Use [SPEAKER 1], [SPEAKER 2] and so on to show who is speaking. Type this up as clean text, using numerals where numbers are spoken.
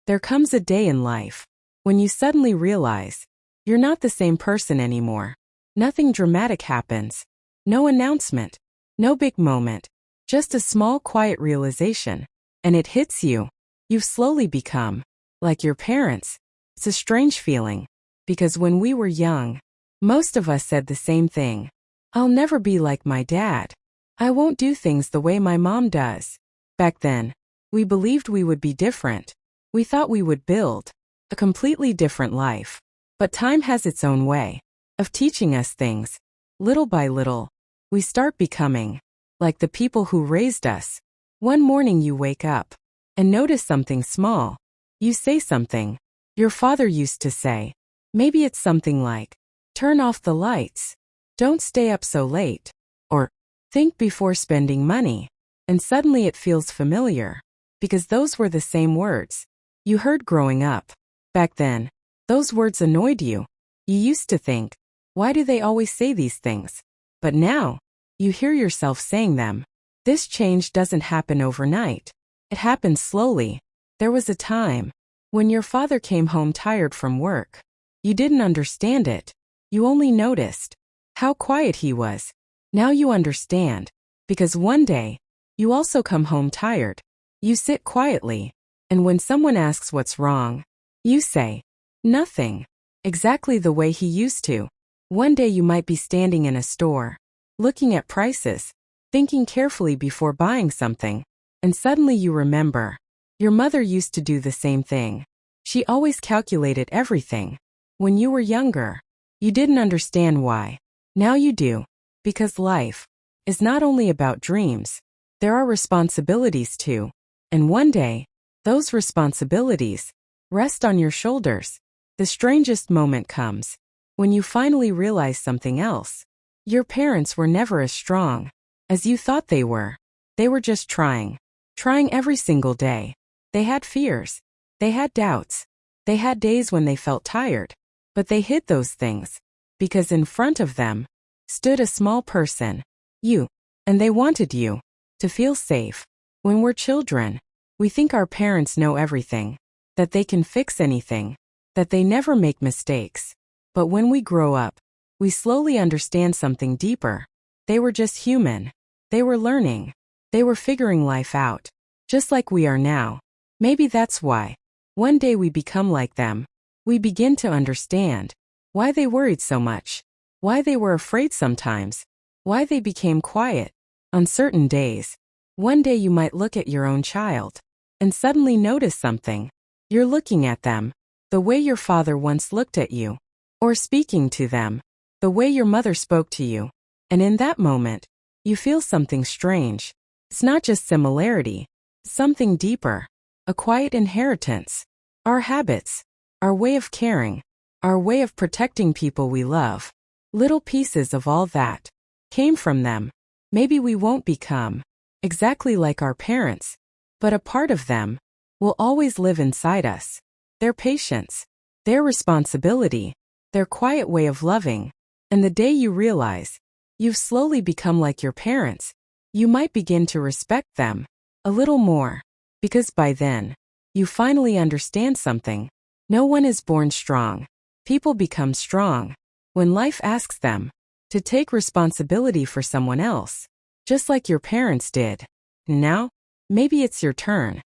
[SPEAKER 1] There comes a day in life when you suddenly realize you're not the same person anymore. Nothing dramatic happens. No announcement. No big moment. Just a small, quiet realization. And it hits you. You've slowly become like your parents. It's a strange feeling, because when we were young, most of us said the same thing. I'll never be like my dad. I won't do things the way my mom does. Back then, we believed we would be different. We thought we would build a completely different life. But time has its own way of teaching us things. Little by little, we start becoming like the people who raised us. One morning you wake up and notice something small. You say something your father used to say. Maybe it's something like, turn off the lights. Don't stay up so late. Or, think before spending money. And suddenly it feels familiar, because those were the same words you heard growing up. Back then, those words annoyed you. You used to think, why do they always say these things? But now, you hear yourself saying them. This change doesn't happen overnight. It happens slowly. There was a time when your father came home tired from work. You didn't understand it. You only noticed how quiet he was. Now you understand, because one day, you also come home tired. You sit quietly, and when someone asks what's wrong, you say, nothing. Exactly the way he used to. One day you might be standing in a store, looking at prices, thinking carefully before buying something, and suddenly you remember. Your mother used to do the same thing. She always calculated everything. When you were younger, you didn't understand why. Now you do, because life is not only about dreams. There are responsibilities too. And one day, those responsibilities rest on your shoulders. The strangest moment comes when you finally realize something else. Your parents were never as strong as you thought they were. They were just trying every single day. They had fears. They had doubts. They had days when they felt tired. But they hid those things, because in front of them stood a small person, you, and they wanted you to feel safe. When we're children, we think our parents know everything, that they can fix anything, that they never make mistakes. But when we grow up, we slowly understand something deeper. They were just human. They were learning. They were figuring life out, just like we are now. Maybe that's why one day we become like them. We begin to understand why they worried so much, why they were afraid sometimes, why they became quiet on certain days. One day you might look at your own child and suddenly notice something. You're looking at them the way your father once looked at you, or speaking to them the way your mother spoke to you. And in that moment, you feel something strange. It's not just similarity, it's something deeper, a quiet inheritance. Our habits, our way of caring, our way of protecting people we love. Little pieces of all that came from them. Maybe we won't become exactly like our parents, but a part of them will always live inside us. Their patience, their responsibility, their quiet way of loving. And the day you realize you've slowly become like your parents, you might begin to respect them a little more, because by then, you finally understand something. No one is born strong. People become strong when life asks them to take responsibility for someone else, just like your parents did. Now, maybe it's your turn